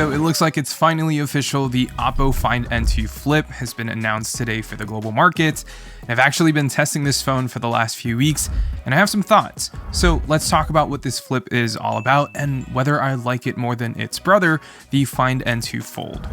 So it looks like it's finally official. The Oppo Find N2 Flip has been announced today for the global market. I've actually been testing this phone for the last few weeks, and I have some thoughts. So let's talk about what this flip is all about and whether I like it more than its brother, the Find N2 Fold.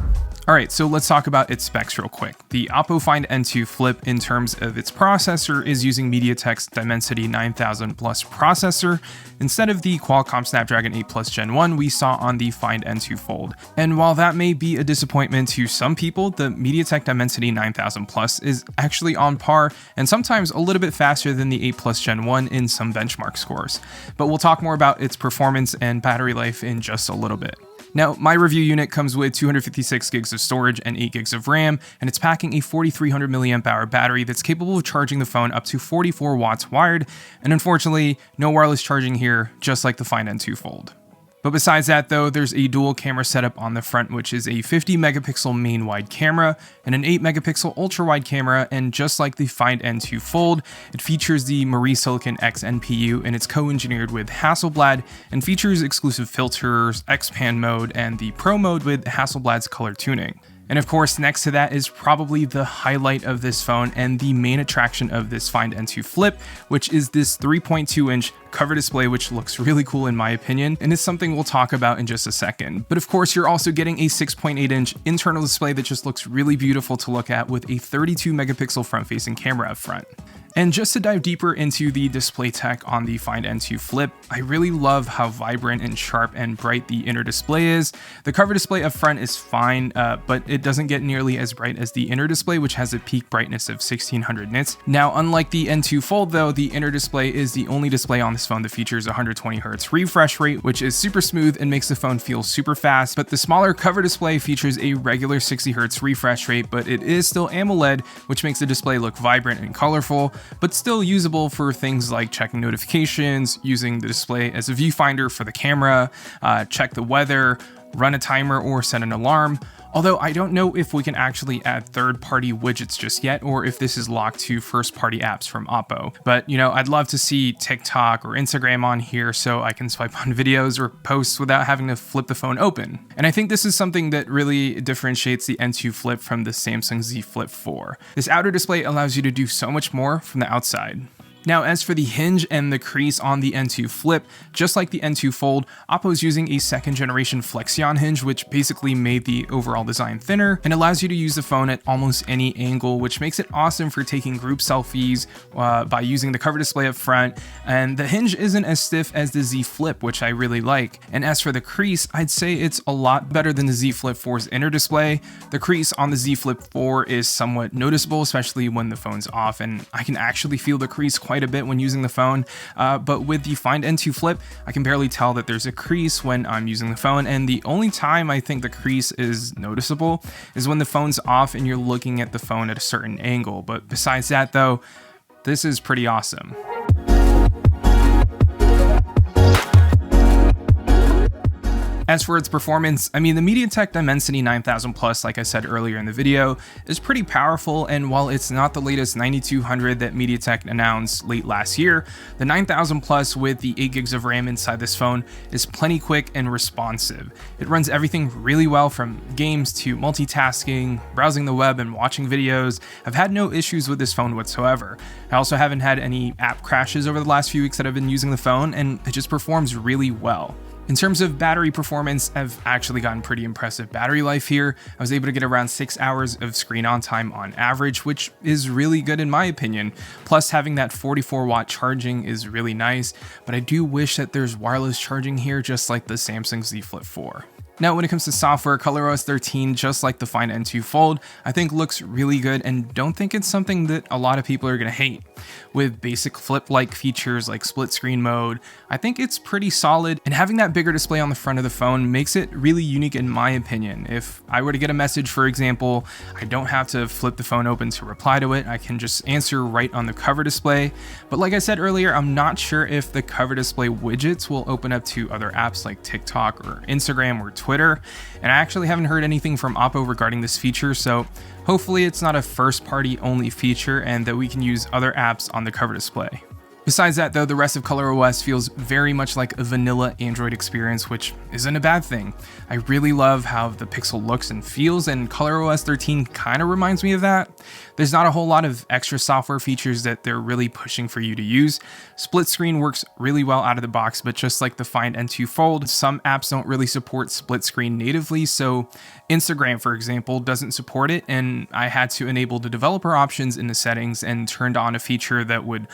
Alright, so let's talk about its specs real quick. The Oppo Find N2 Flip, in terms of its processor, is using MediaTek's Dimensity 9000 Plus processor instead of the Qualcomm Snapdragon 8 Plus Gen 1 we saw on the Find N2 Fold. And while that may be a disappointment to some people, the MediaTek Dimensity 9000 Plus is actually on par and sometimes a little bit faster than the 8 Plus Gen 1 in some benchmark scores. But we'll talk more about its performance and battery life in just a little bit. Now, my review unit comes with 256 gigs of storage and 8 gigs of RAM, and it's packing a 4300 mAh battery that's capable of charging the phone up to 44 watts wired, and unfortunately, no wireless charging here, just like the Find N2 Fold. But besides that though, there's a dual camera setup on the front, which is a 50 megapixel main wide camera and an 8 megapixel ultra wide camera, and just like the Find N2 Fold, it features the Marie Silicon X NPU, and it's co-engineered with Hasselblad and features exclusive filters, X-Pan mode, and the Pro mode with Hasselblad's color tuning. And of course, next to that is probably the highlight of this phone and the main attraction of this Find N2 Flip, which is this 3.2-inch cover display, which looks really cool in my opinion, and is something we'll talk about in just a second. But of course, you're also getting a 6.8-inch internal display that just looks really beautiful to look at, with a 32 megapixel front-facing camera up front. And just to dive deeper into the display tech on the Find N2 Flip, I really love how vibrant and sharp and bright the inner display is. The cover display up front is fine, but it doesn't get nearly as bright as the inner display, which has a peak brightness of 1600 nits. Now, unlike the N2 Fold though, the inner display is the only display on this phone that features 120 Hz refresh rate, which is super smooth and makes the phone feel super fast. But the smaller cover display features a regular 60 Hz refresh rate, but it is still AMOLED, which makes the display look vibrant and colorful, but still usable for things like checking notifications, using the display as a viewfinder for the camera, check the weather, run a timer, or set an alarm. Although I don't know if we can actually add third-party widgets just yet, or if this is locked to first-party apps from Oppo. But you know, I'd love to see TikTok or Instagram on here so I can swipe on videos or posts without having to flip the phone open. And I think this is something that really differentiates the N2 Flip from the Samsung Z Flip 4. This outer display allows you to do so much more from the outside. Now, as for the hinge and the crease on the N2 Flip, just like the N2 Fold, Oppo is using a second generation Flexion hinge, which basically made the overall design thinner and allows you to use the phone at almost any angle, which makes it awesome for taking group selfies by using the cover display up front. And the hinge isn't as stiff as the Z Flip, which I really like. And as for the crease, I'd say it's a lot better than the Z Flip 4's inner display. The crease on the Z Flip 4 is somewhat noticeable, especially when the phone's off, and I can actually feel the crease quite a bit when using the phone, but with the Find N2 Flip, I can barely tell that there's a crease when I'm using the phone, and the only time I think the crease is noticeable is when the phone's off and you're looking at the phone at a certain angle. But besides that though, this is pretty awesome. As for its performance, I mean, the MediaTek Dimensity 9000 Plus, like I said earlier in the video, is pretty powerful, and while it's not the latest 9200 that MediaTek announced late last year, the 9000 Plus with the 8 gigs of RAM inside this phone is plenty quick and responsive. It runs everything really well, from games to multitasking, browsing the web, and watching videos. I've had no issues with this phone whatsoever. I also haven't had any app crashes over the last few weeks that I've been using the phone, and it just performs really well. In terms of battery performance, I've actually gotten pretty impressive battery life here. I was able to get around 6 hours of screen on time on average, which is really good in my opinion. Plus, having that 44 watt charging is really nice, but I do wish that there's wireless charging here, just like the Samsung Z Flip 4. Now, when it comes to software, ColorOS 13, just like the Find N2 Fold, I think looks really good, and don't think it's something that a lot of people are going to hate. With basic flip-like features like split screen mode, I think it's pretty solid, and having that bigger display on the front of the phone makes it really unique in my opinion. If I were to get a message, for example, I don't have to flip the phone open to reply to it. I can just answer right on the cover display. But like I said earlier, I'm not sure if the cover display widgets will open up to other apps like TikTok or Instagram or Twitter, and I actually haven't heard anything from Oppo regarding this feature, so hopefully it's not a first party only feature and that we can use other apps on the cover display. Besides that though, the rest of ColorOS feels very much like a vanilla Android experience, which isn't a bad thing. I really love how the Pixel looks and feels, and ColorOS 13 kind of reminds me of that. There's not a whole lot of extra software features that they're really pushing for you to use. Split screen works really well out of the box, but just like the Find N2 Fold, some apps don't really support split screen natively, so Instagram, for example, doesn't support it, and I had to enable the developer options in the settings and turned on a feature that would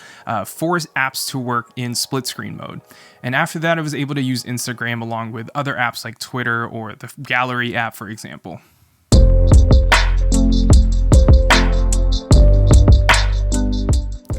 force apps to work in split screen mode. And after that, I was able to use Instagram along with other apps like Twitter or the Gallery app, for example.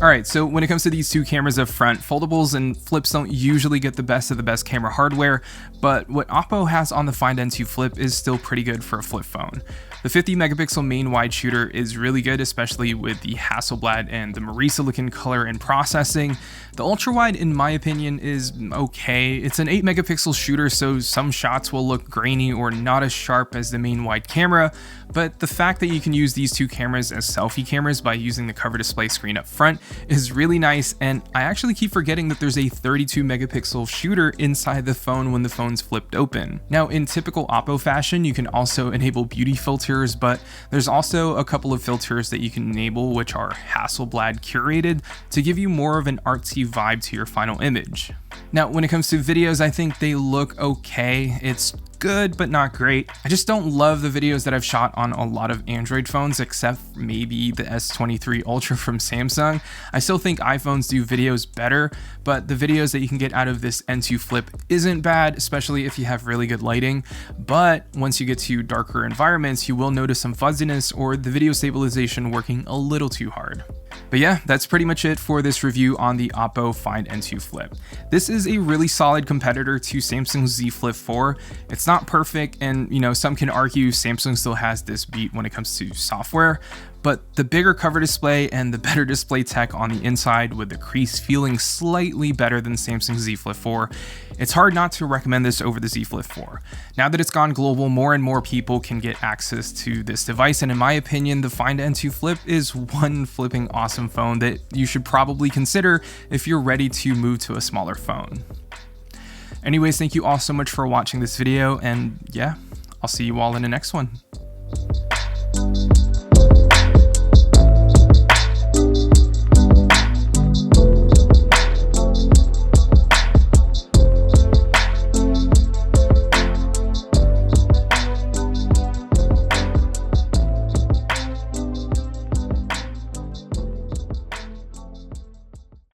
Alright, so when it comes to these two cameras up front, foldables and flips don't usually get the best of the best camera hardware, but what Oppo has on the Find N2 Flip is still pretty good for a flip phone. The 50 megapixel main wide shooter is really good, especially with the Hasselblad and the Marie Silicon color and processing. The ultra wide, in my opinion, is okay. It's an 8 megapixel shooter, so some shots will look grainy or not as sharp as the main wide camera, but the fact that you can use these two cameras as selfie cameras by using the cover display screen up front is really nice, and I actually keep forgetting that there's a 32 megapixel shooter inside the phone when the phone's flipped open. Now, in typical Oppo fashion, you can also enable beauty filters, but there's also a couple of filters that you can enable which are Hasselblad curated to give you more of an artsy vibe to your final image. Now, when it comes to videos, I think they look okay. It's good, but not great. I just don't love the videos that I've shot on a lot of Android phones, except maybe the S23 Ultra from Samsung. I still think iPhones do videos better, but the videos that you can get out of this N2 Flip isn't bad, especially if you have really good lighting. But once you get to darker environments, you will notice some fuzziness or the video stabilization working a little too hard. But yeah, that's pretty much it for this review on the Oppo Find N2 Flip. This is a really solid competitor to Samsung's Z Flip 4. It's not perfect, and some can argue Samsung still has this beat when it comes to software, but the bigger cover display and the better display tech on the inside with the crease feeling slightly better than Samsung's Z Flip 4, it's hard not to recommend this over the Z Flip 4. Now that it's gone global, more and more people can get access to this device, and in my opinion, the Find N2 Flip is one flipping awesome phone that you should probably consider if you're ready to move to a smaller phone. Anyways, thank you all so much for watching this video, and yeah, I'll see you all in the next one.